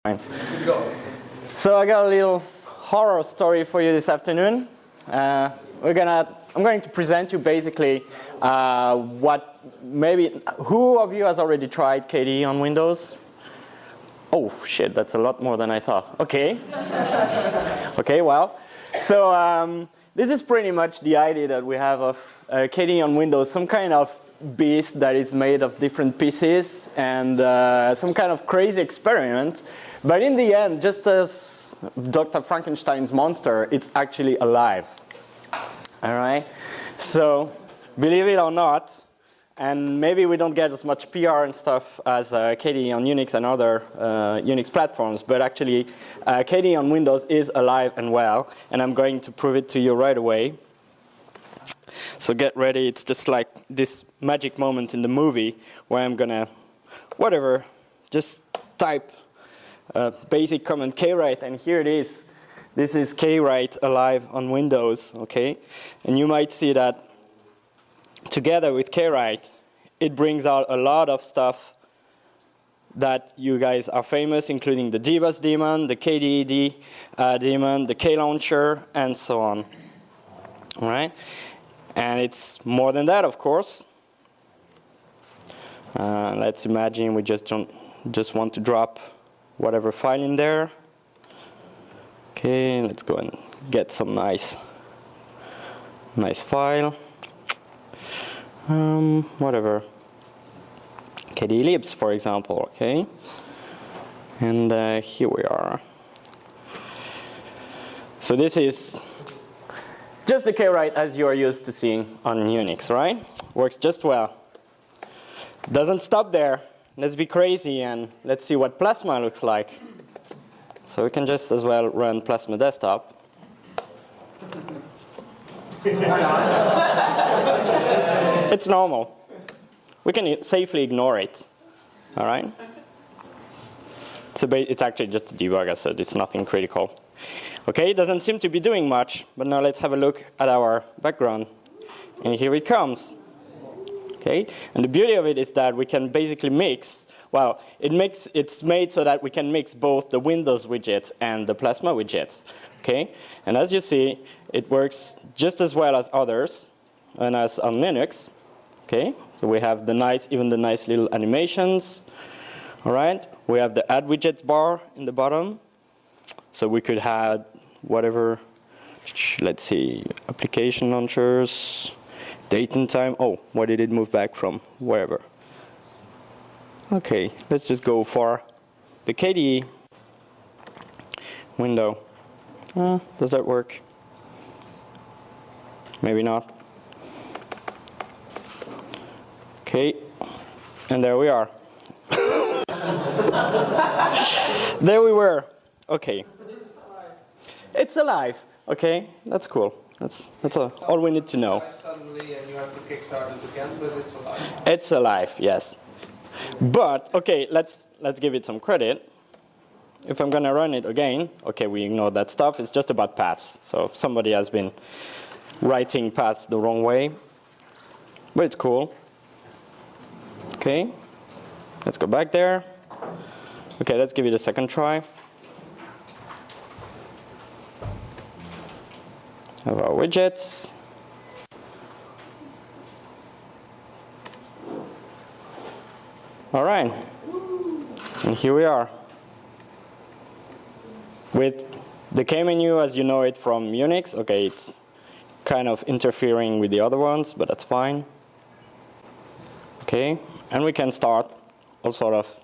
Fine. So I got a little horror story for you this afternoon. I'm going to present you basically who of you has already tried KDE on Windows? Oh shit, that's a lot more than I thought. Okay. Okay, well, so this is pretty much the idea that we have of KDE on Windows, some kind of beast that is made of different pieces and some kind of crazy experiment. But in the end, just as Dr. Frankenstein's monster, it's actually alive. All right? So, believe it or not, and maybe we don't get as much PR and stuff as KDE on Unix and other Unix platforms, but actually KDE on Windows is alive and well, and I'm going to prove it to you right away. So get ready, it's just like this magic moment in the movie where I'm gonna, just type basic command kwrite, and here it is. This is kwrite alive on Windows, okay? And you might see that together with kwrite, it brings out a lot of stuff that you guys are famous, including the dbus daemon, the KDE daemon, the K-launcher, and so on. All right? And it's more than that, of course. Let's imagine we just want to drop whatever file in there. Okay, let's go and get some nice file. Whatever. KDE libs, for example. Okay, and here we are. So this is just the kwrite as you are used to seeing on Unix, right? Works just well. Doesn't stop there. Let's be crazy and let's see what Plasma looks like. So we can just as well run Plasma Desktop. It's normal. We can safely ignore it. All right? It's actually just a debugger, so it's nothing critical. Okay, it doesn't seem to be doing much, but now let's have a look at our background. And here it comes. Okay, and the beauty of it is that we can basically mix, it's made so that we can mix both the Windows widgets and the Plasma widgets. Okay, and as you see, it works just as well as others, and as on Linux. Okay, so we have even the nice little animations. All right, we have the add widgets bar in the bottom. So we could have whatever, let's see, application launchers, date and time. Oh, why did it move back from wherever? Okay, let's just go for the KDE window. Does that work? Maybe not. Okay, and there we are. There we were. Okay. It's alive. Okay, that's cool. That's all we need to know. Suddenly, and you have to kickstart it again, but it's alive. It's alive, yes. But okay, let's give it some credit. If I'm gonna run it again, okay, we ignore that stuff. It's just about paths. So somebody has been writing paths the wrong way, but it's cool. Okay, let's go back there. Okay, let's give it a second try. Have our widgets. All right, and here we are with the K menu as you know it from Unix. Okay, it's kind of interfering with the other ones, but that's fine. Okay, and we can start all sort of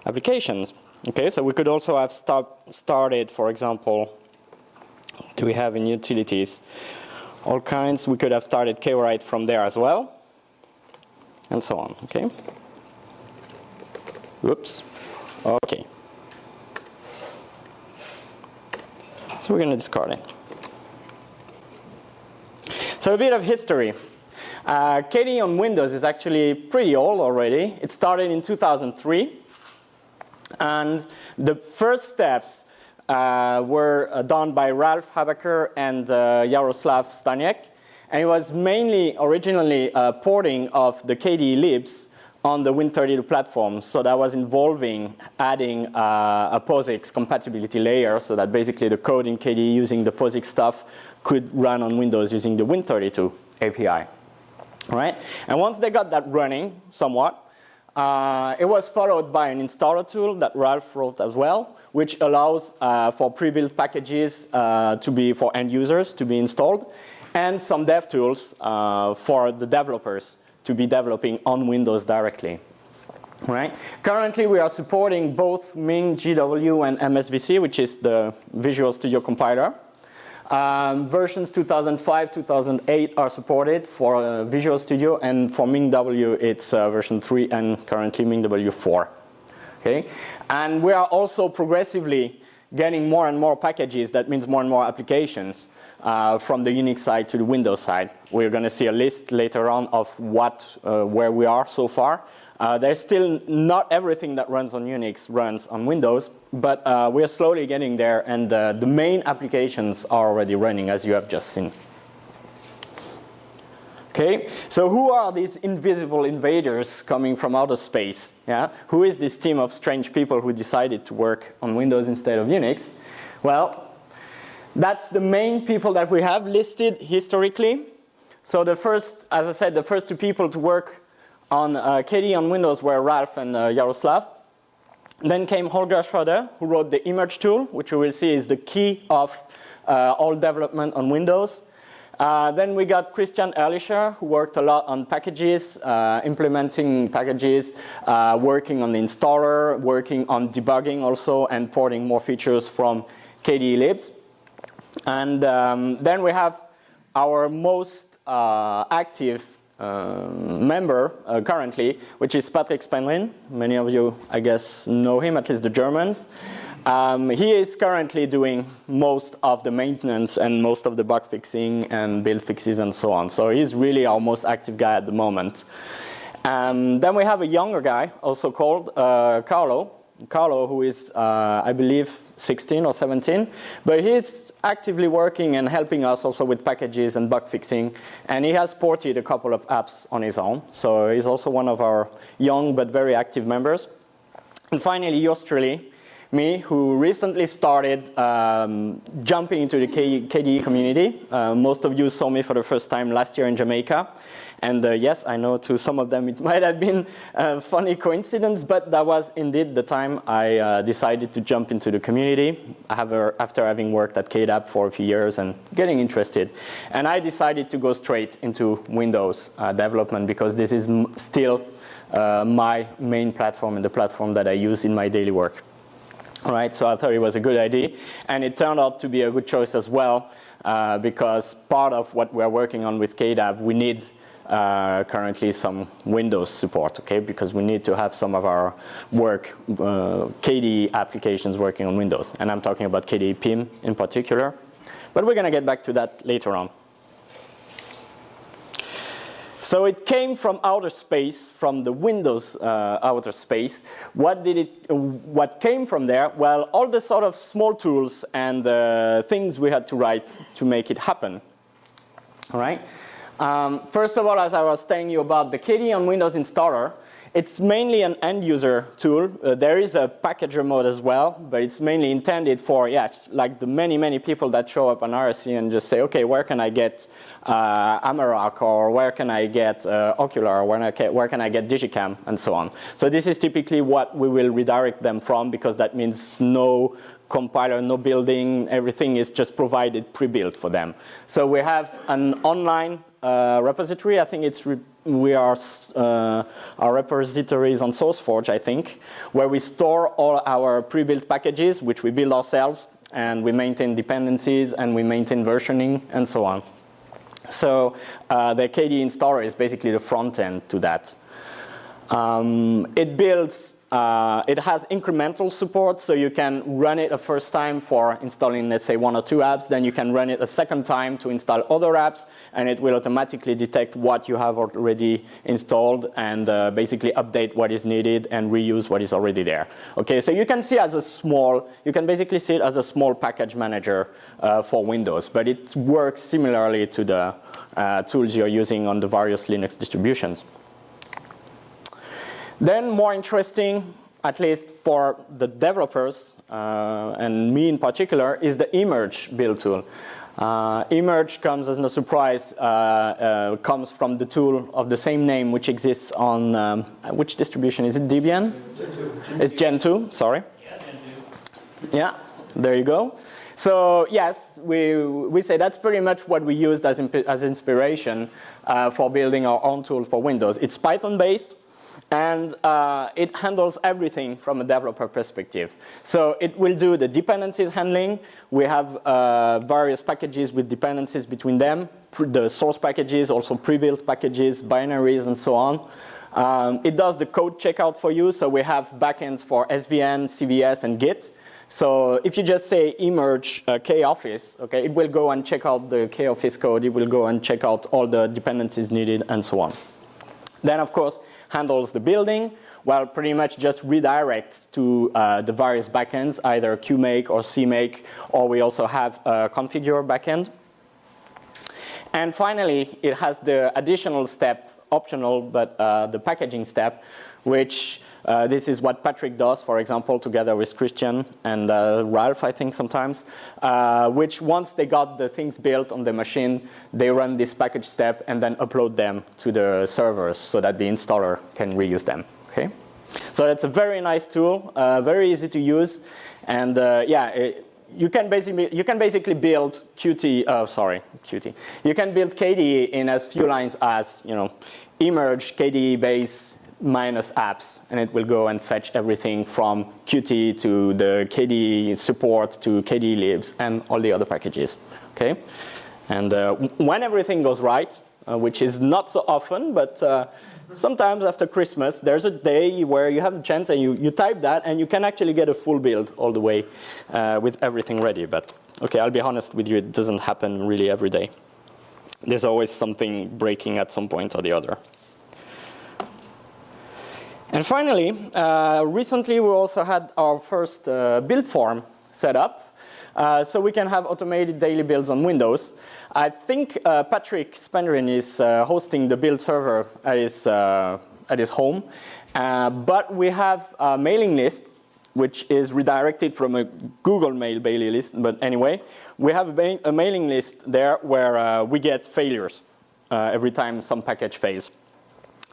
applications. Okay, so we could also have started, for example, do we have in utilities? All kinds. We could have started kwrite from there as well, and so on. Okay. Whoops. Okay. So we're going to discard it. So a bit of history. KDE on Windows is actually pretty old already. It started in 2003, and the first steps were done by Ralph Habaker and Jaroslav Staniek, and it was mainly originally porting of the KDE libs on the Win32 platform. So that was involving adding a POSIX compatibility layer so that basically the code in KDE using the POSIX stuff could run on Windows using the Win32 API. All right? And once they got that running somewhat, it was followed by an installer tool that Ralph wrote as well, which allows for pre-built packages to be for end users to be installed, and some dev tools for the developers to be developing on Windows directly. Right? Currently, we are supporting both Ming, GW, and MSVC, which is the Visual Studio compiler. Versions 2005, 2008 are supported for Visual Studio, and for MingW, it's version 3 and currently MingW 4. Okay? And we are also progressively getting more and more packages. That means more and more applications from the Unix side to the Windows side. We're going to see a list later on of where we are so far. There's still not everything that runs on Unix runs on Windows, but we're slowly getting there, and the main applications are already running, as you have just seen. Okay, so who are these invisible invaders coming from outer space? Yeah? Who is this team of strange people who decided to work on Windows instead of Unix? Well, that's the main people that we have listed historically. So the first, as I said, the first two people to work on KDE on Windows were Ralph and Jaroslav. Then came Holger Schroeder, who wrote the image tool, which we will see is the key of all development on Windows. Then we got Christian Ehrlicher, who worked a lot on packages, implementing packages, working on the installer, working on debugging also, and porting more features from KDE libs. And then we have our most active member currently, which is Patrick Spenrin. Many of you, I guess, know him, at least the Germans. He is currently doing most of the maintenance and most of the bug fixing and build fixes and so on. So he's really our most active guy at the moment. Then we have a younger guy, also called Carlo. Carlo, who is, I believe, 16 or 17. But he's actively working and helping us also with packages and bug fixing. And he has ported a couple of apps on his own. So he's also one of our young but very active members. And finally, yours truly, me, who recently started jumping into the KDE community. Most of you saw me for the first time last year in Jamaica. And yes, I know to some of them it might have been a funny coincidence, but that was indeed the time I decided to jump into the community after having worked at KDAP for a few years and getting interested. And I decided to go straight into Windows development because this is still my main platform and the platform that I use in my daily work. All right, so I thought it was a good idea, and it turned out to be a good choice as well, because part of what we're working on with KDAB, we need currently some Windows support, okay? Because we need to have some of our work, KDE applications working on Windows, and I'm talking about KDE PIM in particular, but we're going to get back to that later on. So it came from outer space, from the Windows outer space. What came from there? Well, all the sort of small tools and things we had to write to make it happen. All right. First of all, as I was telling you about the KDE on Windows installer, it's mainly an end user tool. There is a packager mode as well, but it's mainly intended for, like the many people that show up on RSC and just say, okay, where can I get Amarok, or where can I get Okular, or where can I get Digicam, and so on. So this is typically what we will redirect them from, because that means no compiler, no building, everything is just provided pre-built for them. So we have an online repository. I think our repository is on SourceForge, I think, where we store all our pre-built packages, which we build ourselves, and we maintain dependencies, and we maintain versioning, and so on. So the KDE installer is basically the front end to that. It has incremental support, so you can run it a first time for installing, let's say, 1 or 2 apps. Then you can run it a second time to install other apps, and it will automatically detect what you have already installed and basically update what is needed and reuse what is already there. Okay, so you can see you can basically see it as a small package manager for Windows, but it works similarly to the tools you're using on the various Linux distributions. Then more interesting, at least for the developers, and me in particular, is the emerge build tool. Emerge comes as no surprise, comes from the tool of the same name which exists on, which distribution? Is it Debian? Gen 2. It's Gen 2, sorry. Yeah, Gen 2. Yeah, there you go. So yes, we say that's pretty much what we used as inspiration for building our own tool for Windows. It's Python-based, and it handles everything from a developer perspective. So it will do the dependencies handling. We have various packages with dependencies between them, the source packages, also pre-built packages, binaries, and so on. It does the code checkout for you, so we have backends for SVN, CVS, and Git. So if you just say emerge koffice, okay, it will go and check out the koffice code. It will go and check out all the dependencies needed, and so on. Then, of course, handles the building, well, pretty much just redirects to the various backends, either QMake or CMake, or we also have a configure backend. And finally, it has the additional step, optional, but the packaging step, which this is what Patrick does, for example, together with Christian and Ralph, I think, sometimes, which once they got the things built on the machine, they run this package step and then upload them to the servers so that the installer can reuse them. Okay? So that's a very nice tool, very easy to use, and yeah, you can basically build Qt. You can build KDE in as few lines as, you know, emerge KDE base minus apps, and it will go and fetch everything from Qt to the KDE support to KDE libs and all the other packages. Okay, and when everything goes right, which is not so often, but sometimes after Christmas, there's a day where you have a chance and you type that and you can actually get a full build all the way with everything ready. But okay, I'll be honest with you, it doesn't happen really every day. There's always something breaking at some point or the other. And finally, recently we also had our first build form set up, so we can have automated daily builds on Windows. I think Patrick Spenderin is hosting the build server at his home, but we have a mailing list which is redirected from a Google Mail mailing list. But anyway, we have a mailing list there where we get failures every time some package fails.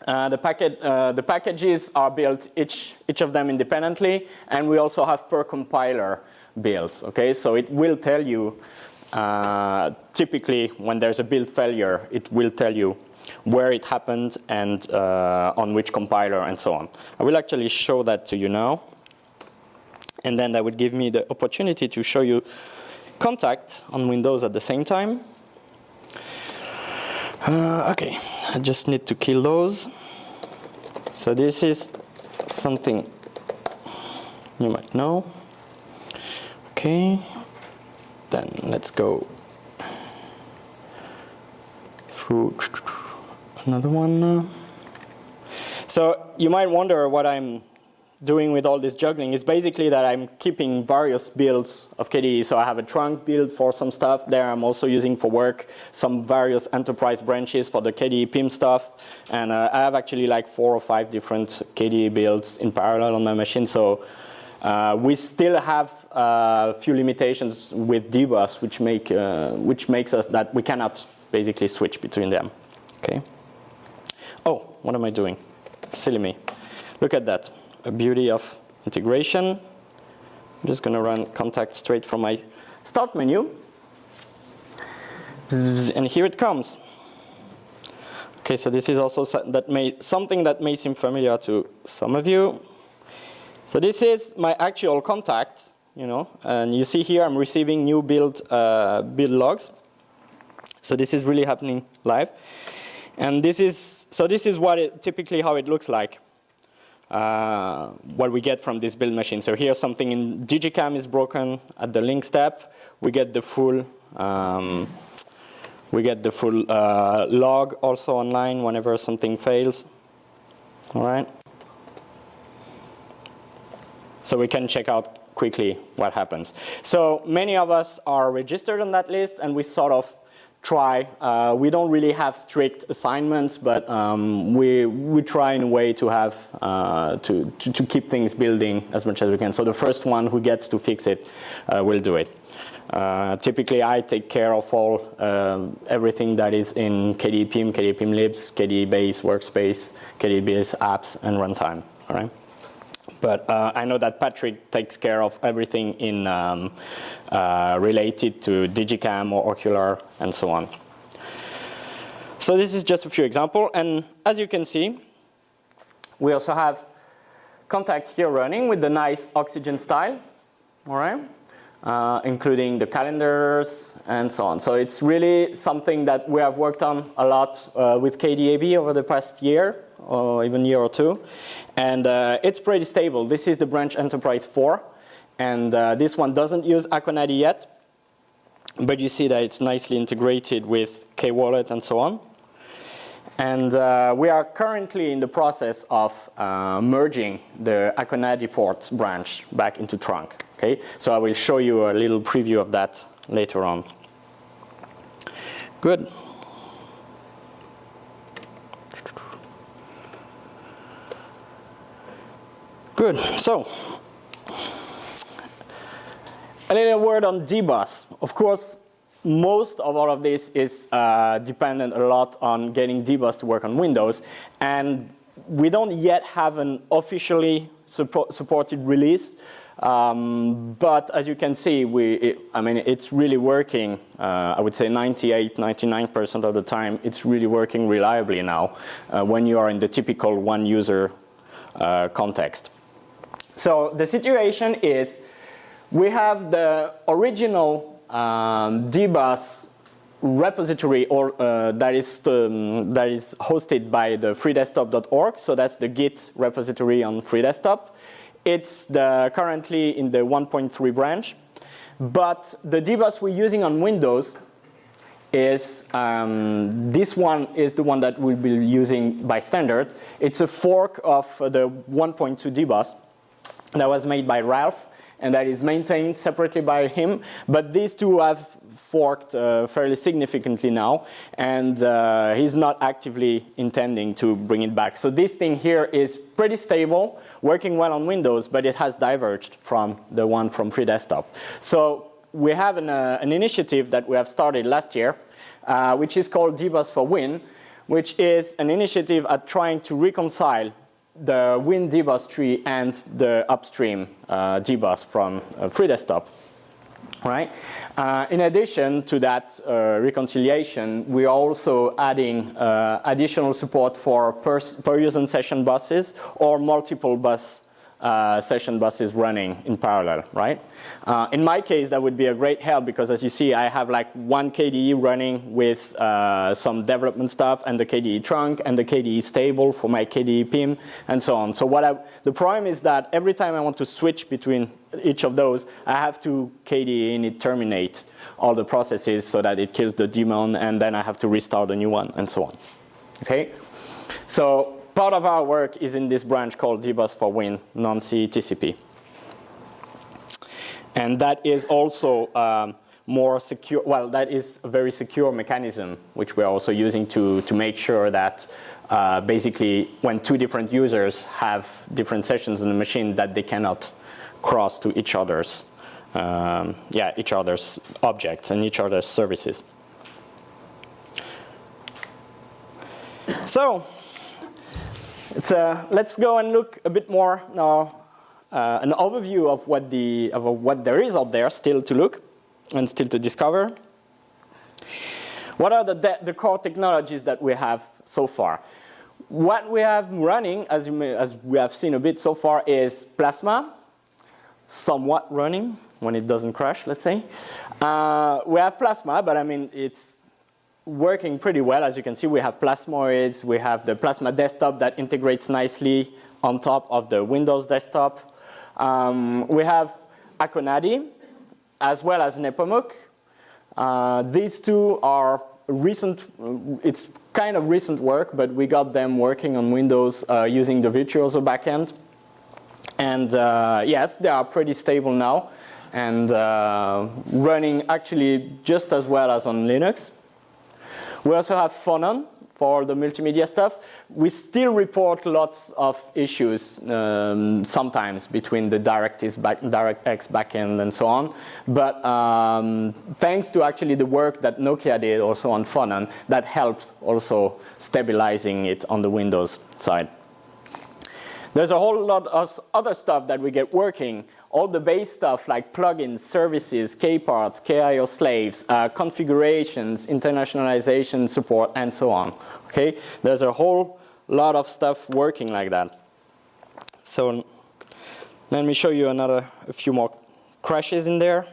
The packages are built each of them independently, and we also have per compiler builds. Okay, so it will tell you typically when there's a build failure, it will tell you where it happened and on which compiler and so on. I will actually show that to you now, and then that would give me the opportunity to show you Contact on Windows at the same time. Okay, I just need to kill those. So this is something you might know. Okay, then let's go through another one. So you might wonder what I'm doing with all this juggling. Is basically that I'm keeping various builds of KDE. So I have a trunk build for some stuff there. I'm also using for work some various enterprise branches for the KDE PIM stuff. And I have actually like 4 or 5 different KDE builds in parallel on my machine. So we still have a few limitations with dbus, which makes us that we cannot basically switch between them. Okay. Oh, what am I doing? Silly me. Look at that. A beauty of integration. I'm just going to run Contact straight from my start menu. And here it comes. Okay, so this is also something that may seem familiar to some of you. So this is my actual Contact, you know, and you see here I'm receiving new build logs. So this is really happening live. And this is what typically how it looks like. What we get from this build machine. So here something in digicam is broken at the link step. We get the full log also online whenever something fails. All right. So we can check out quickly what happens. So many of us are registered on that list, and we sort of try. We don't really have strict assignments, but we try in a way to have to keep things building as much as we can. So the first one who gets to fix it will do it. Typically, I take care of all everything that is in KDE PIM, KDE PIM libs, KDE base workspace, KDE base apps, and runtime. All right. But I know that Patrick takes care of everything in related to Digicam or Okular and so on. So this is just a few examples. And as you can see, we also have Contact here running with the nice Oxygen style, all right? Including the calendars and so on. So it's really something that we have worked on a lot with KDE over the past year, or even year or two. And it's pretty stable. This is the branch Enterprise 4. And this one doesn't use Akonadi yet. But you see that it's nicely integrated with K-Wallet and so on. And we are currently in the process of merging the Akonadi ports branch back into trunk. Okay? So I will show you a little preview of that later on. Good. Good. So a little word on dbus. Of course, most of all of this is dependent a lot on getting dbus to work on Windows, and we don't yet have an officially supported release. But as you can see, it's really working. I would say 98, 99% of the time, it's really working reliably now when you are in the typical one-user context. So the situation is we have the original dbus repository that is hosted by the freedesktop.org. So that's the Git repository on FreeDesktop. It's currently in the 1.3 branch. But the dbus we're using on Windows is this one is the one that we'll be using by standard. It's a fork of the 1.2 dbus that was made by Ralph, and that is maintained separately by him. But these two have forked fairly significantly now, and he's not actively intending to bring it back. So this thing here is pretty stable, working well on Windows, but it has diverged from the one from FreeDesktop. So we have an initiative that we have started last year, which is called dbus for Win, which is an initiative at trying to reconcile the Win dbus tree and the upstream dbus from FreeDesktop. Right? In addition to that reconciliation, we are also adding additional support for per user session buses or multiple bus session buses running in parallel, right? In my case, that would be a great help because as you see, I have like one KDE running with some development stuff and the KDE trunk and the KDE stable for my KDE PIM and so on. So the problem is that every time I want to switch between each of those, I have to KDE init terminate all the processes so that it kills the daemon, and then I have to restart a new one and so on. Okay? So part of our work is in this branch called dbus for Win, non-C TCP. And that is also more secure, well, that is a very secure mechanism, which we're also using to make sure that basically when two different users have different sessions in the machine, that they cannot cross to each other's, each other's objects and each other's services. So, let's go and look a bit more now, an overview of what there is out there still to look and still to discover. What are the core technologies that we have so far? What we have running, as we have seen a bit so far, is Plasma, somewhat running when it doesn't crash, let's say. We have Plasma, but I mean, it's working pretty well. As you can see, we have Plasmoids, we have the Plasma desktop that integrates nicely on top of the Windows desktop. We have Akonadi, as well as Nepomuk. These two are recent, it's kind of recent work, but we got them working on Windows using the Virtuoso backend. And yes, they are pretty stable now and running actually just as well as on Linux. We also have Phonon for the multimedia stuff. We still report lots of issues sometimes between the DirectX backend and so on. But thanks to actually the work that Nokia did also on Phonon, that helped also stabilizing it on the Windows side. There's a whole lot of other stuff that we get working. All the base stuff like plugins, services, K-parts, KIO slaves, configurations, internationalization support, and so on. Okay, there's a whole lot of stuff working like that. So let me show you a few more crashes in there.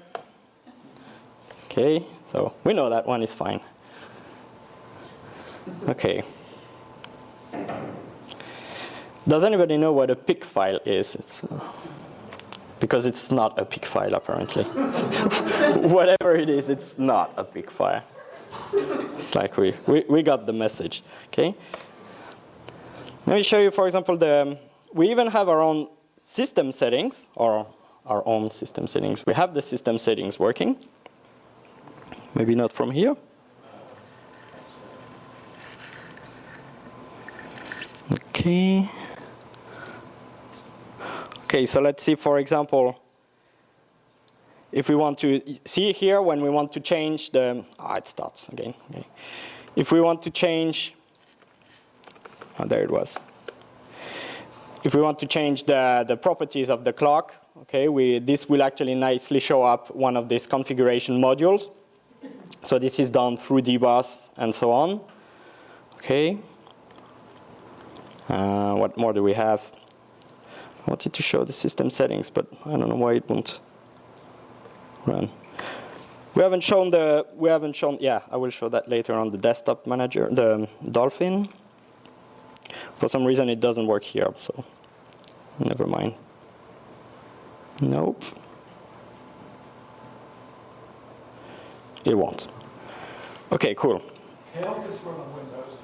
Okay, so we know that one is fine. Okay. Does anybody know what a PIC file is? Because it's not a PIC file, apparently. Whatever it is, it's not a PIC file. It's like we got the message, okay? Let me show you, for example, we even have our own system settings, or our own system settings. We have the system settings working. Maybe not from here. Okay. Okay, so let's see, for example, if we want to see here when we want to change the, it starts again. Okay. If we want to change, there it was. If we want to change the properties of the clock, okay, this will actually nicely show up one of these configuration modules. So this is done through dboss and so on. Okay. What more do we have? I wanted to show the system settings, but I don't know why it won't run. We haven't shown, yeah, I will show that later on the desktop manager, the Dolphin. For some reason it doesn't work here, so never mind. Nope. It won't. Okay, cool. KOffice run on Windows.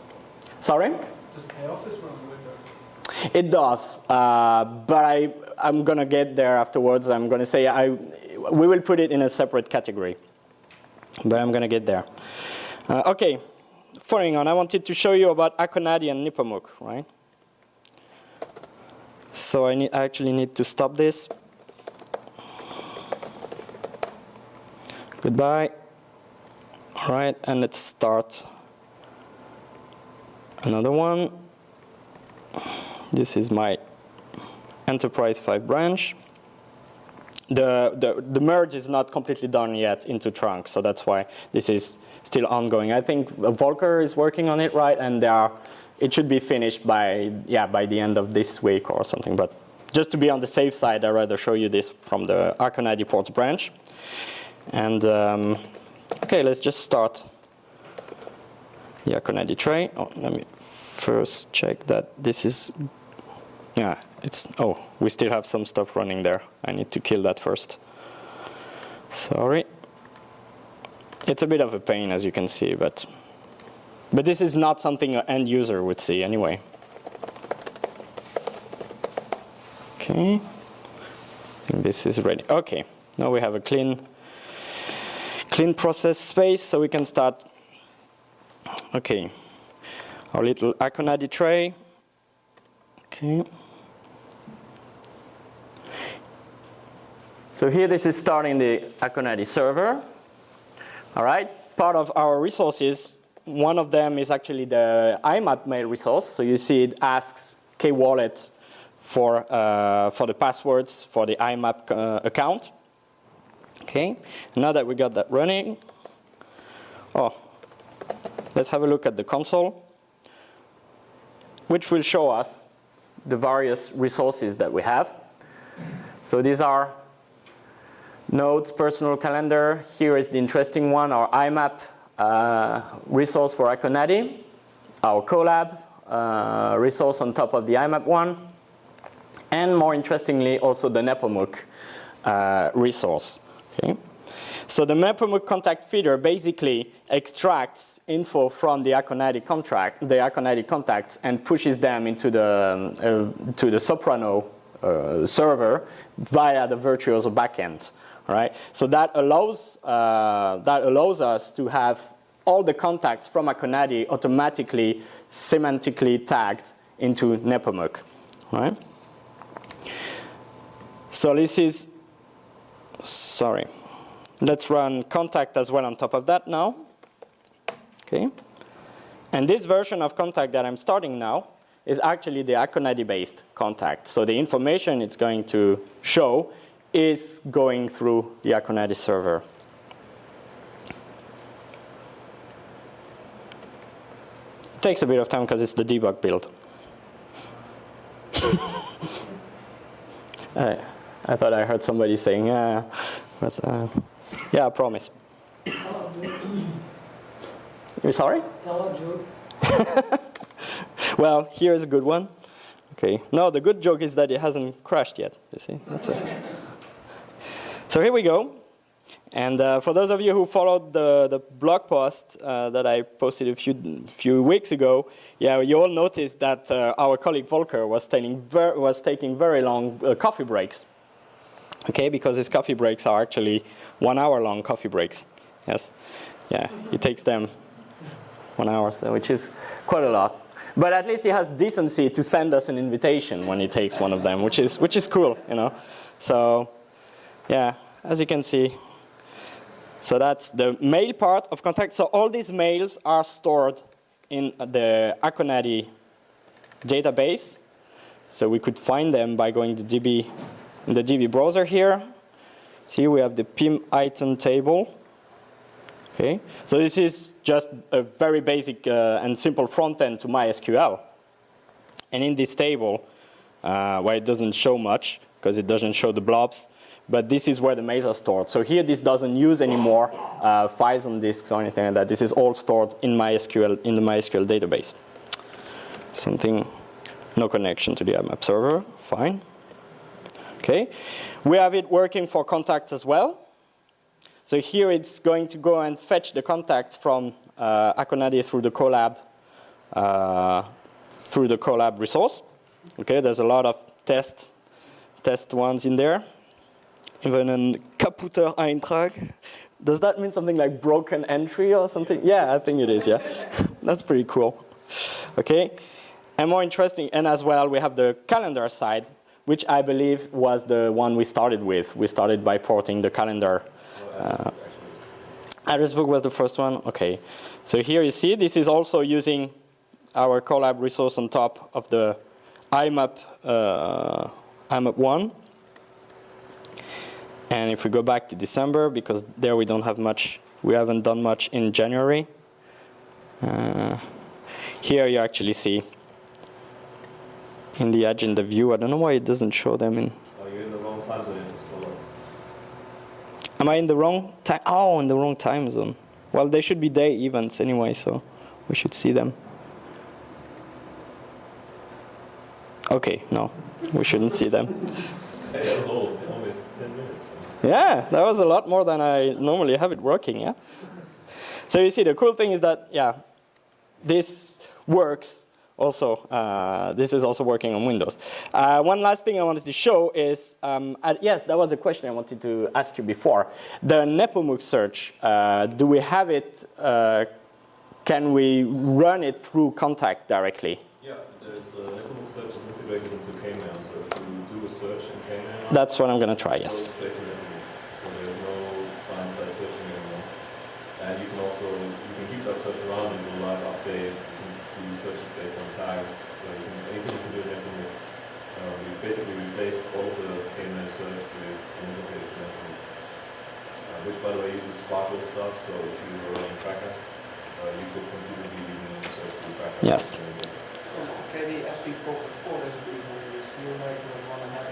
Sorry? Does KOffice run on Windows? It does, but I'm going to get there afterwards. I'm going to say we will put it in a separate category, but I'm going to get there. Okay, following on, I wanted to show you about Akonadi and Nepomuk, right? So I actually need to stop this. Goodbye. All right, and let's start another one. This is my Enterprise 5 branch. The merge is not completely done yet into trunk, so that's why this is still ongoing. I think Volker is working on it, right? And it should be finished by the end of this week or something. But just to be on the safe side, I'd rather show you this from the Akonadi ports branch. And okay, let's just start the Akonadi tray. Oh, let me first check that this is. Yeah, we still have some stuff running there. I need to kill that first. Sorry. It's a bit of a pain, as you can see, but this is not something an end user would see anyway. Okay. I think this is ready. Okay. Now we have a clean process space, so we can start. Okay. Our little Akonadi tray. Okay. So here this is starting the Akonadi server. All right. Part of our resources, one of them is actually the IMAP mail resource. So you see it asks K-Wallet for the passwords for the IMAP account. Okay. Now that we got that running, let's have a look at the console, which will show us the various resources that we have. So these are notes, personal calendar. Here is the interesting one, our IMAP resource for Akonadi, our collab resource on top of the IMAP one, and more interestingly, also the Nepomuk resource. Okay. So the Nepomuk contact feeder basically extracts info from the Akonadi contacts, and pushes them into the Soprano server via the Virtuoso backend. Right? So that allows us to have all the contacts from Akonadi automatically semantically tagged into Nepomuk. Right? So this is, sorry. Let's run contact as well on top of that now. Okay. And this version of contact that I'm starting now is actually the Akonadi-based contact. So the information it's going to show is going through the Akonadi server. It takes a bit of time because it's the debug build. I thought I heard somebody saying, yeah, but yeah, I promise. You're sorry? Tell a joke. Well, here's a good one. Okay. No, the good joke is that it hasn't crashed yet. You see, that's it. So here we go. And for those of you who followed the blog post that I posted a few weeks ago, yeah, you all noticed that our colleague Volker was taking very long coffee breaks. Okay, because his coffee breaks are actually 1 hour long coffee breaks. Yes, yeah, he takes them 1 hour, so which is quite a lot. But at least he has decency to send us an invitation when he takes one of them, which is cool, you know. So, yeah, as you can see. So that's the mail part of contact. So all these mails are stored in the Akonadi database. So we could find them by going to DB in the DB browser here. See, we have the PIM item table. Okay, so this is just a very basic and simple front end to MySQL. And in this table, where it doesn't show much because it doesn't show the blobs, but this is where the mails are stored. So here, this doesn't use any more files on disks or anything like that. This is all stored in MySQL, in the MySQL database. Same thing, no connection to the IMAP server, fine. Okay, we have it working for contacts as well. So here it's going to go and fetch the contacts from Akonadi through the collab resource. Okay, there's a lot of test ones in there. Even a kaputter Eintrag. Does that mean something like broken entry or something? Yeah, I think it is, yeah. That's pretty cool. Okay, and more interesting, and as well, we have the calendar side, which I believe was the one we started with. We started by porting the calendar. Address book was the first one. Okay, so here you see this is also using our collab resource on top of the IMAP 1. And if we go back to December, because there we don't have much, we haven't done much in January. Here you actually see in the agenda view. I don't know why it doesn't show them in. Are you in the wrong time zone? Am I in the wrong time? Oh, in the wrong time zone. Well, they should be day events anyway, so we should see them. Okay, no, we shouldn't see them. Hey, that was almost 10 minutes. Yeah, that was a lot more than I normally have it working, yeah? So you see, the cool thing is that, yeah, this works also. This is also working on Windows. One last thing I wanted to show is, yes, that was a question I wanted to ask you before. The Nepomuk search, do we have it, can we run it through contact directly? Yeah, there's Nepomuk search is integrated into Kmail, so if you do a search in Kmail, that's what I'm going to try, yes. so there's no client-side searching anymore. And you can keep that search around and do live update, do searches based on tags, so anything you can do in Nepomuk. We basically replaced all of the Kmail search with an interface to Nepomuk, which by the way uses Sparkle stuff, so if you were running Tracker, you could conceivably be using the search through Tracker. Yes. KDE SC 4.4 is you might want to have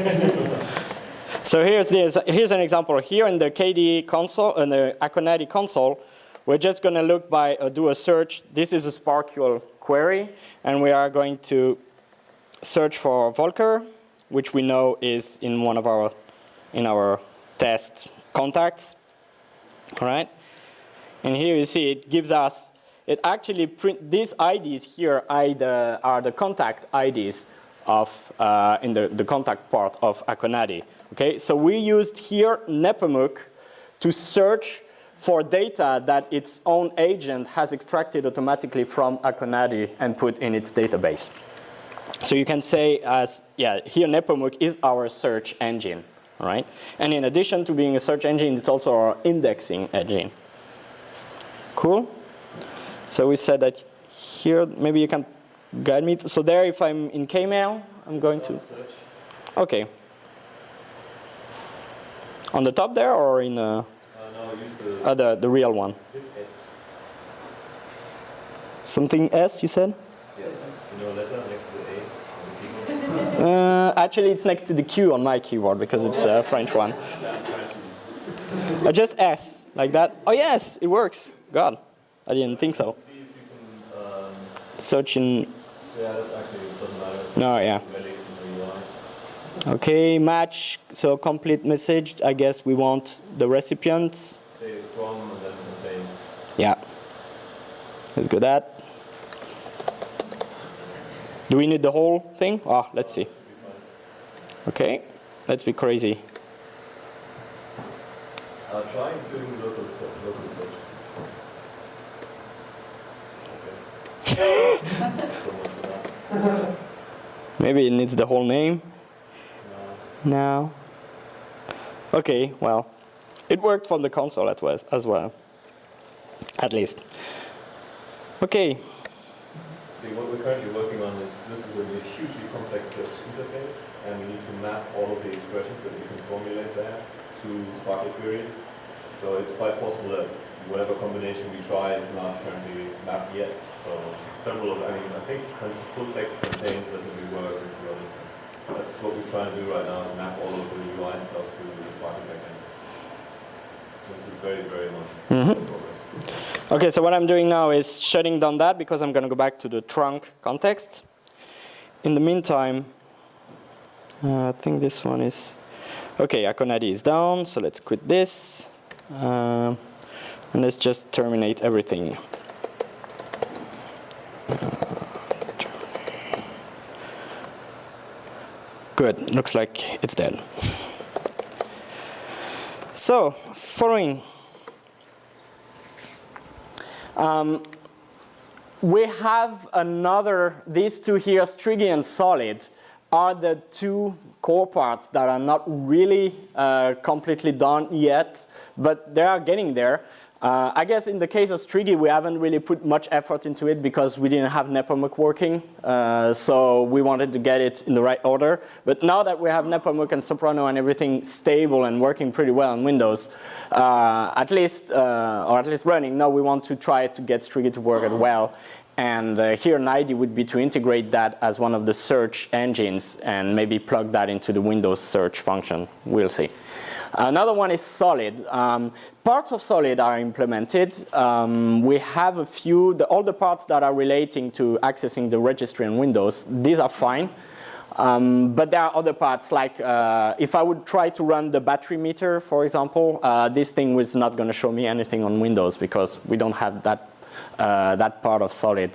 4.5. So here's an example. Here in the KDE console, in the Akonadi console, we're just going to do a search. This is a SPARQL query, and we are going to search for Volker, which we know is in our test contacts. All right, and here you see it gives us. It actually these IDs here are the contact IDs of in the contact part of Akonadi. Okay, so we used here Nepomuk to search for data that its own agent has extracted automatically from Akonadi and put in its database. So you can say as, yeah, here Nepomuk is our search engine, all right? And in addition to being a search engine, it's also our indexing engine. Cool? So we said that here, maybe you can guide me. So there, if I'm in Kmail, I'm going to, okay. On the top there, or in no, use the real one? S. Something S, you said? Yeah, letter next to the A on the keyboard. Actually, it's next to the Q on my keyboard because it's a French one. Just S, like that. Oh yes, it works. God, I didn't think so. See if you can Search in. so yeah, that's actually doesn't matter. No, yeah. Really from where you are. Okay, match. So complete message. I guess we want the recipient. Say from and then contains. Yeah. Let's go that. Do we need the whole thing? Ah, let's see. Okay, let's be crazy. Try doing local search. Okay. Maybe it needs the whole name. No. Okay, well, it worked from the console as well, at least. Okay. See, what we're currently working on is, this is a hugely complex search interface, and we need to map all of the expressions that we can formulate there to Sparkle queries. So it's quite possible that whatever combination we try is not currently mapped yet. So several of, I think full text contains definitely words if you understand. That's what we're trying to do right now, is map all of the UI stuff to the Sparkle backend. This is very, very much in progress. Okay, so what I'm doing now is shutting down that because I'm going to go back to the trunk context. In the meantime, I think this one is... Okay, Akonadi is down, so let's quit this. And let's just terminate everything. Good, looks like it's dead. So, following. We have these two here, Strigi and Solid, are the two core parts that are not really completely done yet, but they are getting there. I guess in the case of Strigi, we haven't really put much effort into it because we didn't have Nepomuk working, so we wanted to get it in the right order. But now that we have Nepomuk and Soprano and everything stable and working pretty well on Windows, at least running, now we want to try to get Strigi to work as well. And here an idea would be to integrate that as one of the search engines and maybe plug that into the Windows search function. We'll see. Another one is Solid. Parts of Solid are implemented. We have a few, all the parts that are relating to accessing the registry in Windows, these are fine. But there are other parts, like if I would try to run the battery meter, for example, this thing was not going to show me anything on Windows because we don't have that, that part of Solid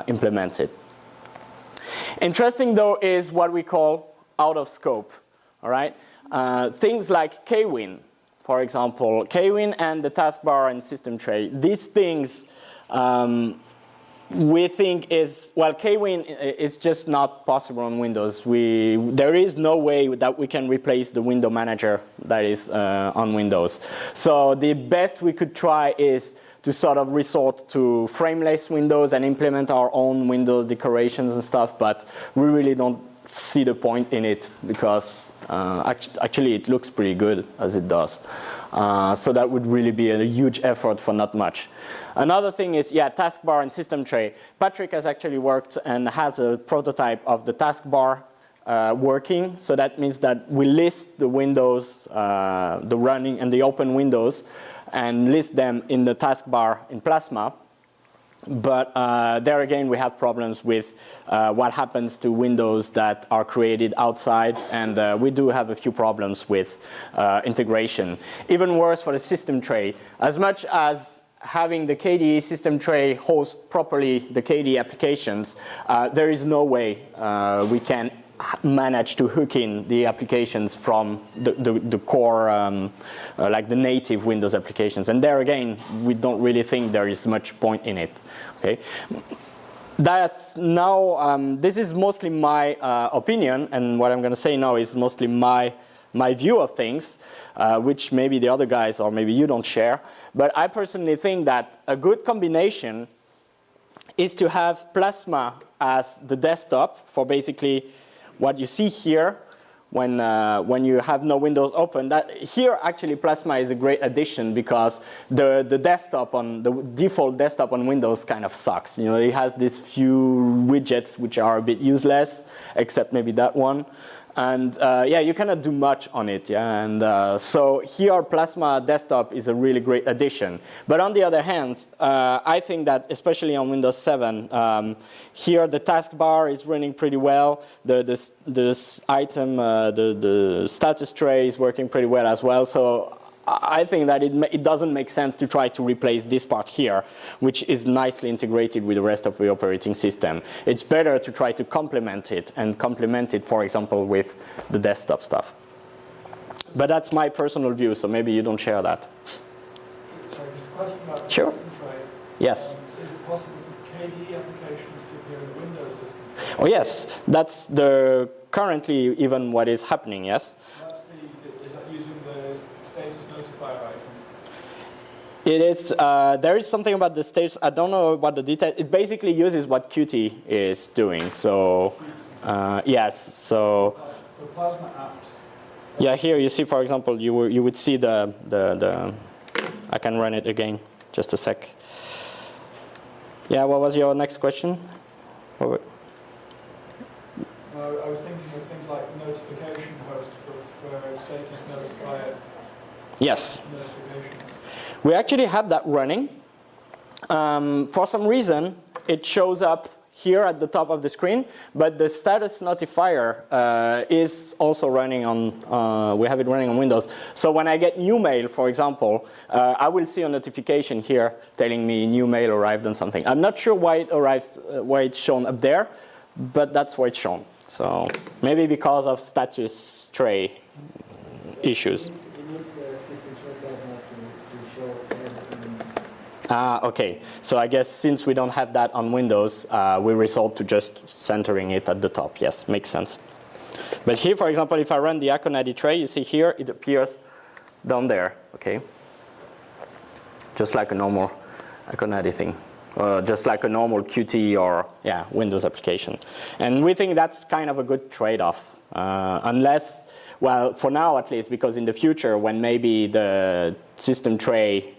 implemented. Interesting, though, is what we call out of scope. All right? Things like kwin, for example, kwin and the taskbar and system tray. These things we think is, well, kwin is just not possible on Windows. There is no way that we can replace the window manager that is on Windows. So the best we could try is to sort of resort to frameless windows and implement our own window decorations and stuff, but we really don't see the point in it because actually it looks pretty good as it does. So that would really be a huge effort for not much. Another thing is, yeah, taskbar and system tray. Patrick has actually worked and has a prototype of the taskbar working. So that means that we list the windows, the running and the open windows, and list them in the taskbar in Plasma. But there again, we have problems with what happens to windows that are created outside, and we do have a few problems with integration. Even worse for the system tray. As much as having the KDE system tray host properly the KDE applications, there is no way we can manage to hook in the applications from the core, like the native Windows applications. And there again, we don't really think there is much point in it. Okay. That's now, this is mostly my opinion, and what I'm going to say now is mostly my view of things, which maybe the other guys or maybe you don't share. But I personally think that a good combination is to have Plasma as the desktop for basically what you see here when you have no windows open. That here actually Plasma is a great addition because the desktop on the default desktop on Windows kind of sucks. You know, it has these few widgets which are a bit useless, except maybe that one. And yeah, you cannot do much on it. Yeah, and so here Plasma Desktop is a really great addition. But on the other hand, I think that especially on Windows 7, here the taskbar is running pretty well. This item, the status tray is working pretty well as well. So I think that it doesn't make sense to try to replace this part here, which is nicely integrated with the rest of the operating system. It's better to try to complement it, and complement it, for example, with the desktop stuff. But that's my personal view, so maybe you don't share that. Sorry, just a question about the Sure. system tray. Yes. Is it possible for KDE applications to appear in the Windows system? Oh yes, that's currently even what is happening, yes. Is that using the status notifier item? It is, there is something about the status, I don't know about the detail. It basically uses what Qt is doing, so yes, so. So Plasma apps. Yeah, here you see, for example, you would see the I can run it again, just a sec. Yeah, what was your next question? I was thinking of things like notification host for status notifier. Yes. Notifications. We actually have that running. For some reason, it shows up here at the top of the screen, but the status notifier is also running on, we have it running on Windows. So when I get new mail, for example, I will see a notification here telling me new mail arrived on something. I'm not sure why it arrives, why it's shown up there, but that's why it's shown. So maybe because of status tray issues. It needs the system tray to show everything. Okay, so I guess since we don't have that on Windows, we resort to just centering it at the top. Yes, makes sense. But here, for example, if I run the Akonadi tray, you see here, it appears down there, okay? Just like a normal Akonadi thing. Just like a normal Qt or yeah, Windows application. And we think that's kind of a good trade-off. Unless, well, for now at least, because in the future when maybe the system tray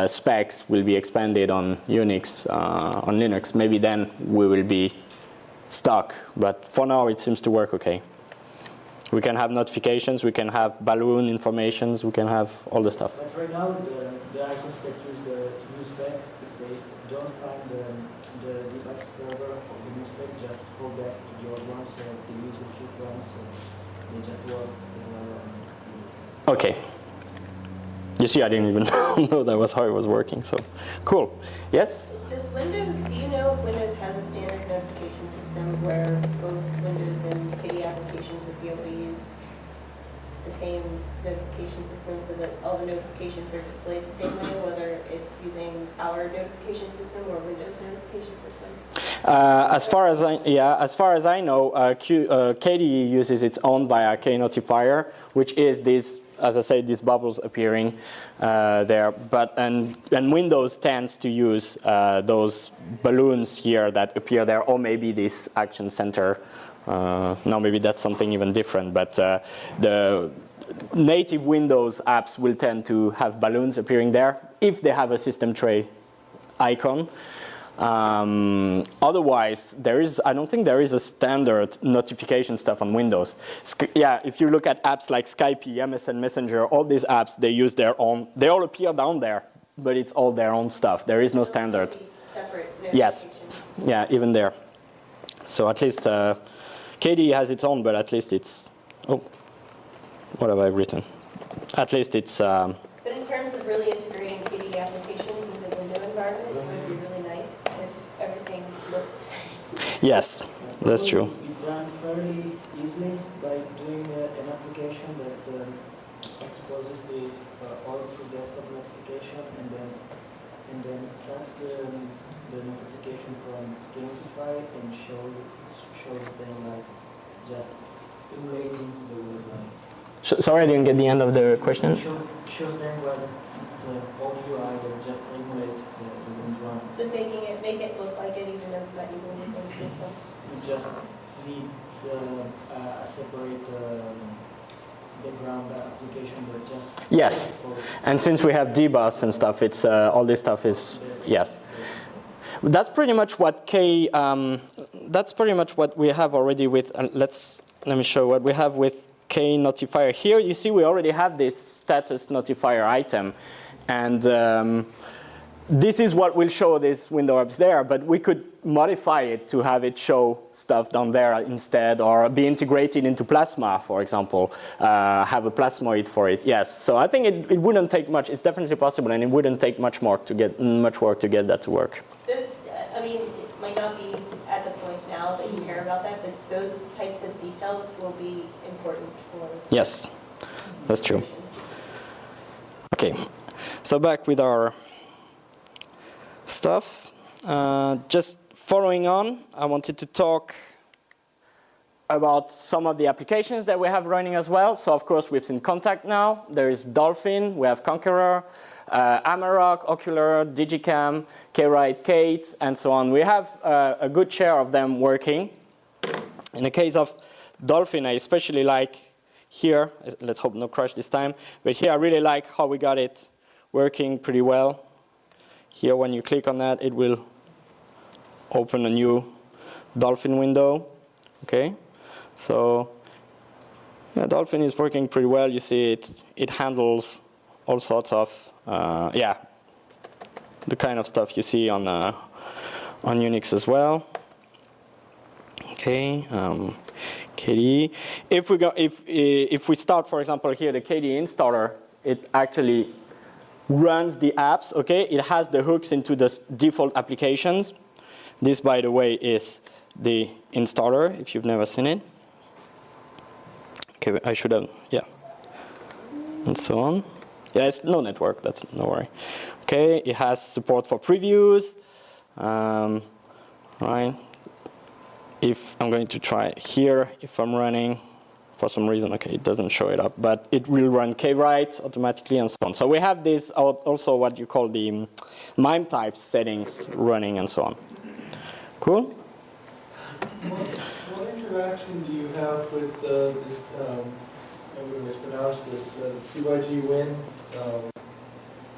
specs will be expanded on Unix, on Linux, maybe then we will be stuck. But for now it seems to work okay. We can have notifications, we can have balloon informations, we can have all the stuff. But right now the icons that use the new spec, if they don't find the device server of the new spec, just fall back to the old one, so they use the cheap one, so they just work as well on. Okay. You see, I didn't even know that was how it was working, so cool. Yes? Do you know if Windows has a standard notification system where both Windows and KDE applications would be able to use the same notification system so that all the notifications are displayed the same way, whether it's using our notification system or Windows notification system? As far as I know, KDE uses its own via KNotifier, which is this, as I said, these bubbles appearing there. But and Windows tends to use those balloons here that appear there, or maybe this Action Center. No, maybe that's something even different. But the native Windows apps will tend to have balloons appearing there if they have a system tray icon. Otherwise, I don't think there is a standard notification stuff on Windows. Yeah, if you look at apps like Skype, MSN Messenger, all these apps, they use their own, they all appear down there, but it's all their own stuff. There is no standard. Separate yes, yeah, even there. So at least KDE has its own, but at least it's, oh, what have I written? At least it's... But in terms of really integrating KDE applications into the Windows environment, it would be really nice if everything looked the same. Yes, that's true. It's done fairly easily by doing an application that exposes the all through desktop notification and then sends the notification from Notify and shows them like just emulating the word line. Sorry, I didn't get the end of the question. Shows them when it's all UI that just emulate the Windows one. So make it look like it even though it's not using the same system. It just needs a separate background application that just Yes, and since we have debus and stuff, it's all this stuff is yes. That's pretty much what that's pretty much what we have already with. Let me show what we have with K notifier. Here you see we already have this status notifier item, and this is what will show this window up there, but we could modify it to have it show stuff down there instead, or be integrated into Plasma, for example, have a plasmoid for it. Yes, so I think it wouldn't take much. It's definitely possible, and it wouldn't take much work to get that to work. Those, I mean, it might not be at the point now that you care about that, but those types of details will be important for. Yes, that's true. Okay, so back with our stuff. Just following on, I wanted to talk about some of the applications that we have running as well. So of course we've seen Contact now. There is Dolphin, we have Conqueror, Amarok, Okular, Digicam, Kwrite, Kate, and so on. We have a good share of them working. In the case of Dolphin, I especially like here, let's hope no crash this time, but here I really like how we got it working pretty well. Here, when you click on that, it will open a new Dolphin window. Okay, so yeah, Dolphin is working pretty well. You see, it handles all sorts of the kind of stuff you see on Unix as well. Okay, KDE. If we start, for example, here the KDE installer, it actually runs the apps, okay? It has the hooks into the default applications. This, by the way, is the installer, if you've never seen it. Okay, I should have, yeah. And so on. Yeah, it's no network, that's no worry. Okay, it has support for previews. Right. If I'm going to try here, if I'm running, for some reason, okay, it doesn't show it up, but it will run Kwrite automatically and so on. So we have this also what you call the MIME type settings running and so on. Cool? What interaction do you have with this, I'm going to mispronounce this, CYG Win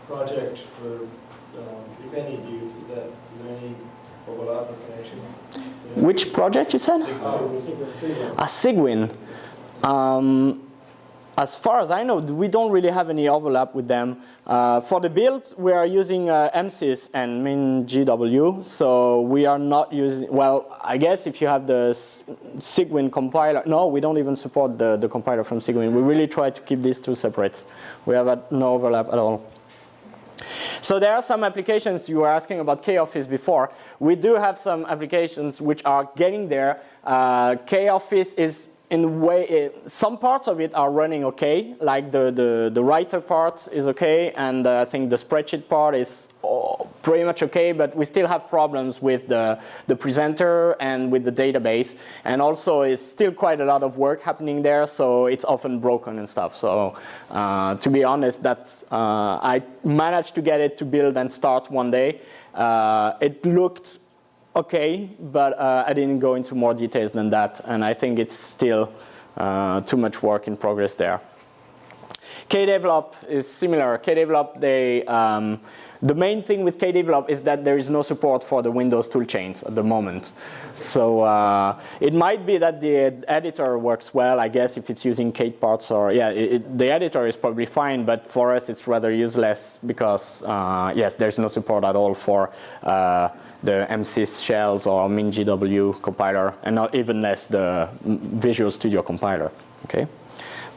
project for, if any, is there any overlap or connection? Which project you said? Sigwin. As far as I know, we don't really have any overlap with them. For the build, we are using MSys and MinGW, so we are not using, well, I guess if you have the Sigwin compiler, no, we don't even support the compiler from Sigwin. We really try to keep these two separate. We have no overlap at all. So there are some applications, you were asking about koffice before. We do have some applications which are getting there. Koffice is, in a way, some parts of it are running okay, like the writer part is okay, and I think the spreadsheet part is pretty much okay, but we still have problems with the presenter and with the database, and also it's still quite a lot of work happening there, so it's often broken and stuff. So to be honest, that's I managed to get it to build and start one day. It looked okay, but I didn't go into more details than that, and I think it's still too much work in progress there. Kdevelop is similar. Kdevelop, the main thing with Kdevelop is that there is no support for the Windows toolchains at the moment. So it might be that the editor works well, I guess, if it's using Kate parts, or yeah, the editor is probably fine, but for us it's rather useless because yes, there's no support at all for the MSys shells or MinGW compiler, and not even less the Visual Studio compiler. Okay.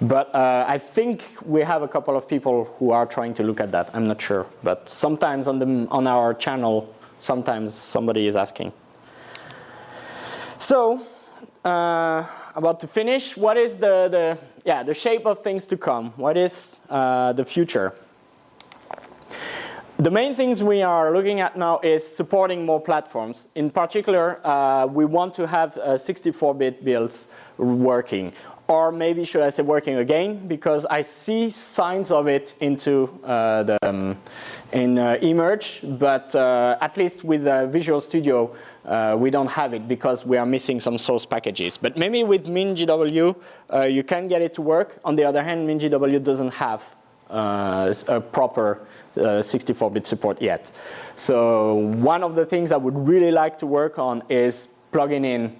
But I think we have a couple of people who are trying to look at that. I'm not sure, but sometimes on our channel, sometimes somebody is asking. So about to finish. What is the shape of things to come? What is the future? The main things we are looking at now is supporting more platforms. In particular, we want to have 64-bit builds working. Or maybe should I say working again, because I see signs of it into Emerge, but at least with Visual Studio, we don't have it because we are missing some source packages. But maybe with MinGW, you can get it to work. On the other hand, MinGW doesn't have a proper 64-bit support yet. So one of the things I would really like to work on is plugging in,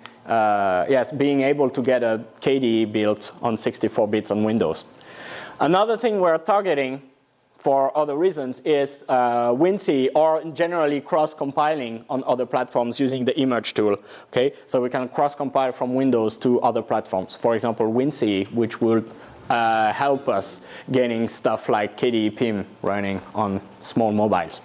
being able to get a KDE built on 64 bits on Windows. Another thing we're targeting for other reasons is WinC or generally cross-compiling on other platforms using the Emerge tool. Okay, so we can cross-compile from Windows to other platforms. For example, WinC, which will help us getting stuff like KDE PIM running on small mobiles.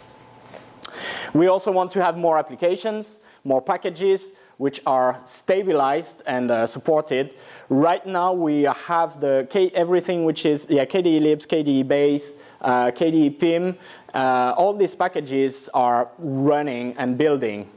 We also want to have more applications, more packages, which are stabilized and supported. Right now we have everything which is KDE libs, KDE base, KDE PIM. All these packages are running and building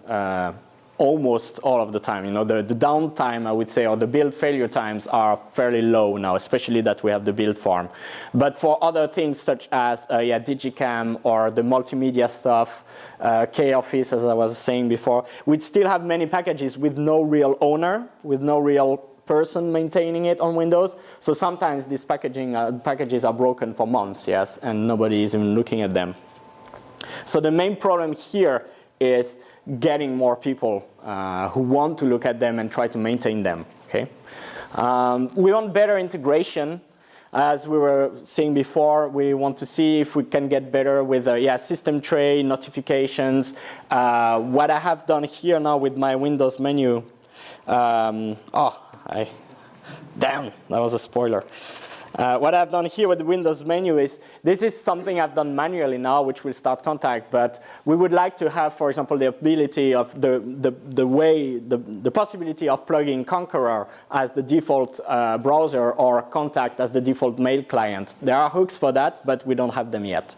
almost all of the time. You know, the downtime, I would say, or the build failure times are fairly low now, especially that we have the build farm. But for other things such as Digicam or the multimedia stuff, koffice, as I was saying before, we'd still have many packages with no real owner, with no real person maintaining it on Windows. So sometimes these packages are broken for months, yes, and nobody is even looking at them. So the main problem here is getting more people who want to look at them and try to maintain them. Okay, we want better integration. As we were saying before, we want to see if we can get better with system tray, notifications. What I have done here now with my Windows menu. Damn, that was a spoiler. What I've done here with the Windows menu is, this is something I've done manually now, which will start contact, but we would like to have, for example, the ability of the possibility of plugging Conqueror as the default browser or Contact as the default mail client. There are hooks for that, but we don't have them yet.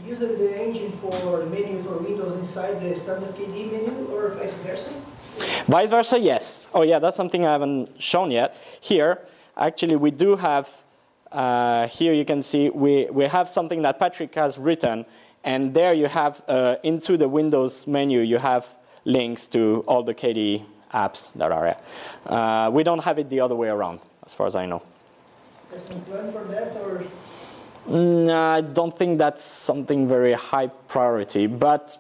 Using the engine for the menu for Windows inside the standard KDE menu, or vice versa? Vice versa, yes. Oh yeah, that's something I haven't shown yet. Here, actually, we do have. Here you can see we have something that Patrick has written, and there you have into the Windows menu you have links to all the KDE apps that are there. We don't have it the other way around, as far as I know. There's some plan for that, or? No, I don't think that's something very high priority, but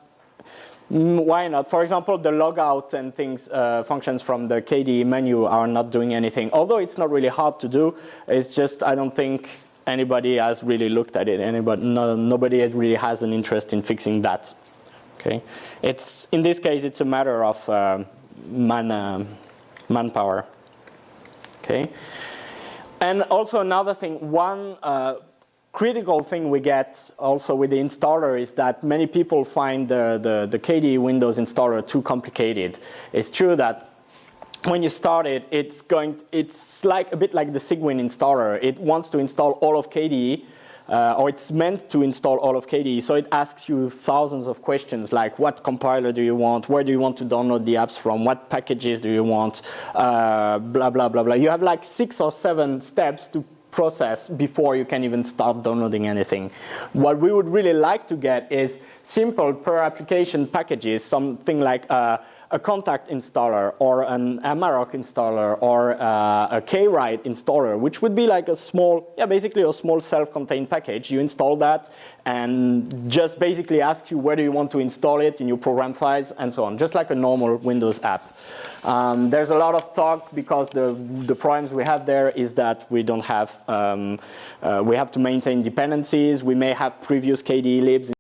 why not? For example, the logout and things, functions from the KDE menu are not doing anything. Although it's not really hard to do, it's just I don't think anybody has really looked at it. Nobody really has an interest in fixing that. Okay, in this case it's a matter of manpower. Okay, and also another thing, one critical thing we get also with the installer is that many people find the KDE Windows installer too complicated. It's true that when you start it, it's like a bit like the Cygwin installer. It wants to install all of KDE, or it's meant to install all of KDE. So it asks you thousands of questions like, what compiler do you want? Where do you want to download the apps from? What packages do you want? Blah, blah, blah, blah. You have like 6 or 7 steps to process before you can even start downloading anything. What we would really like to get is simple per application packages, something like a Kontact installer or an Amarok installer or a Kwrite installer, which would be like a small, basically a small self-contained package. You install that and just basically asks you where do you want to install it in your program files and so on, just like a normal Windows app. There's a lot of talk because the problems we have there is that we don't have, we have to maintain dependencies. We may have previous KDE libs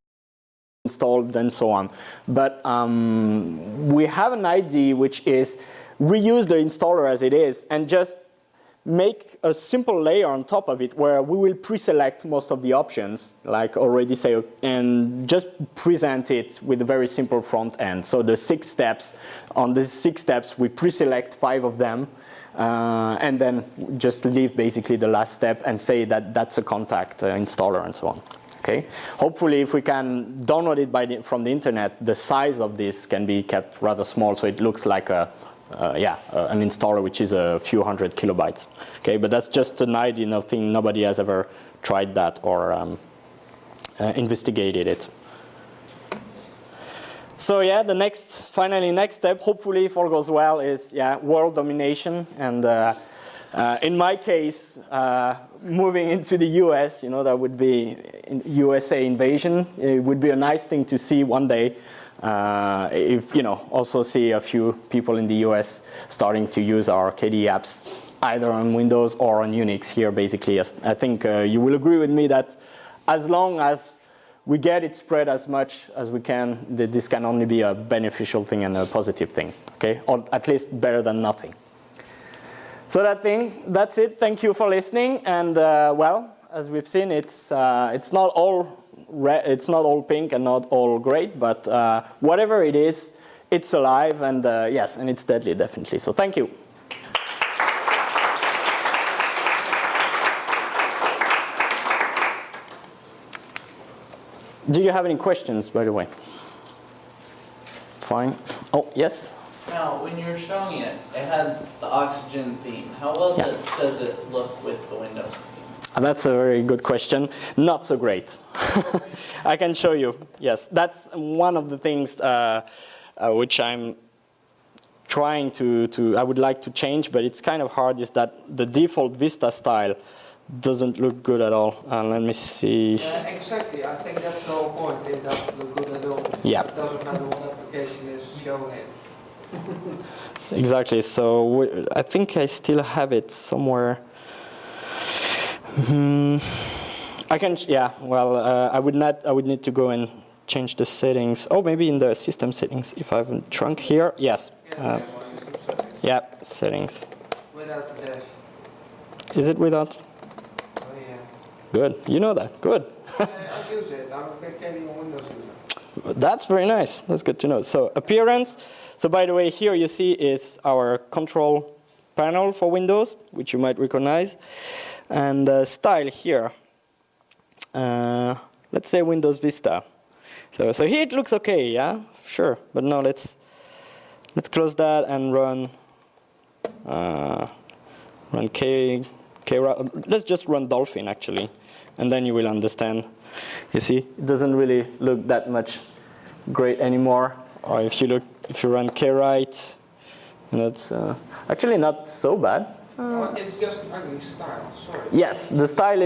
installed and so on. But we have an idea which is reuse the installer as it is and just make a simple layer on top of it where we will pre-select most of the options, like already say, and just present it with a very simple front end. So the 6 steps, on the 6 steps we pre-select 5 of them, and then just leave basically the last step and say that that's a contact installer and so on. Okay. Hopefully, if we can download it from the internet, the size of this can be kept rather small, so it looks like an installer which is a few hundred kilobytes. Okay, but that's just an idea. Nothing. Nobody has ever tried that or investigated it. So yeah, the next step, hopefully if all goes well, is world domination. And in my case, moving into the US, that would be USA invasion. It would be a nice thing to see one day. If also see a few people in the US starting to use our KDE apps either on Windows or on Unix here. Basically, I think you will agree with me that as long as we get it spread as much as we can, this can only be a beneficial thing and a positive thing, okay? Or at least better than nothing. So that's it. Thank you for listening. And well, as we've seen, it's not all pink and not all great, but whatever it is, it's alive and yes, and it's deadly, definitely. So thank you. Do you have any questions, by the way? Fine. Oh, yes? Now, when you were showing it, it had the oxygen theme. How well does it look with the Windows theme? That's a very good question. Not so great. I can show you. Yes, that's one of the things which I'm trying I would like to change, but it's kind of hard, is that the default Vista style doesn't look good at all. Let me see. Yeah, exactly. I think that's the whole point. It doesn't look good at all. Yeah. It doesn't matter what application is showing it. Exactly. So I think I still have it somewhere. I can. Yeah. Well, I would need to go and change the settings. Oh, maybe in the system settings. If I haven't shrunk here. Yes. Yeah. Settings. Without the dash. Is it without? Oh yeah. Good. You know that. Good. I use it. I'm a KDE on Windows user. That's very nice. That's good to know. So appearance. So by the way, here you see is our control panel for Windows, which you might recognize. And style here. Let's say Windows Vista. So here it looks okay, yeah, sure. But now let's close that and run let's just run Dolphin actually, and then you will understand. You see, it doesn't really look that much great anymore. Or if you run kwrite, that's actually not so bad. It's just an ugly style. Sorry. Yes, the style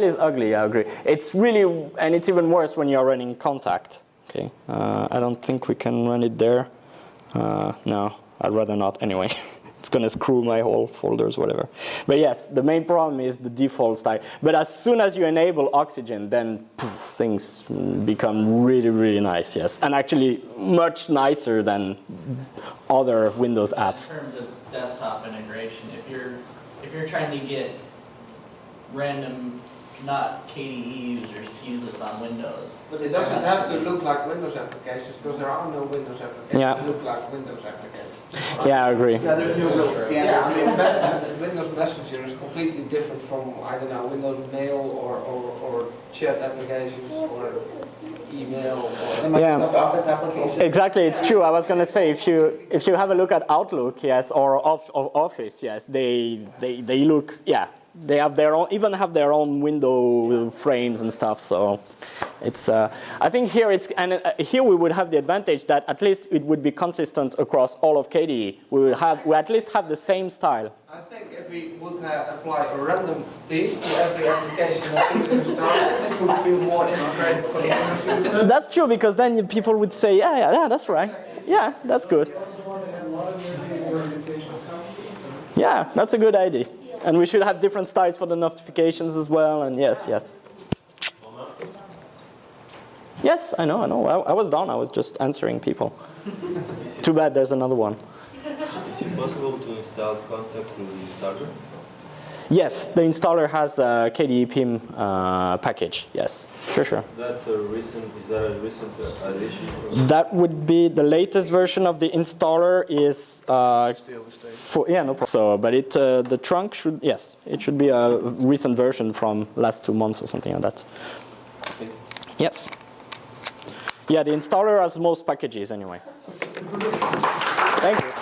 is ugly. I agree. It's really, and it's even worse when you're running contact. Okay, I don't think we can run it there. No, I'd rather not anyway. It's gonna screw my whole folders, whatever. But yes, the main problem is the default style. But as soon as you enable Oxygen, then poof, things become really, really nice. Yes, and actually much nicer than other Windows apps. In terms of desktop integration, if you're trying to get random not KDE users to use this on Windows. But it doesn't have to look like Windows applications, because there are no Windows applications that look like Windows applications. Yeah, I agree. Yeah, there's no real standard. Yeah, I mean, Windows Messenger is completely different from, I don't know, Windows Mail or chat applications or email or Microsoft Office applications. Exactly, it's true. I was going to say, if you have a look at Outlook, yes, or Office, yes, they look, yeah. They have their own, even have their own window frames and stuff. So it's. I think here here we would have the advantage that at least it would be consistent across all of KDE. We at least have the same style. I think if we would apply a random theme to every application that is installed, it would feel more integrated for the end user. That's true, because then people would say, yeah, that's right. Yeah, that's good. Yeah, that's a good idea. And we should have different styles for the notifications as well, and yes. Yes, I know. I was done. I was just answering people. Too bad there's another one. Is it possible to install contacts in the starter? Yes, the installer has a KDE PIM package. Yes, sure. That's a recent, is that a recent addition? That would be the latest version of the installer is Still the state. yeah, no problem. So, but it the trunk should, yes, it should be a recent version from last 2 months or something like that. Okay. Yes. Yeah, the installer has most packages anyway. Thank you.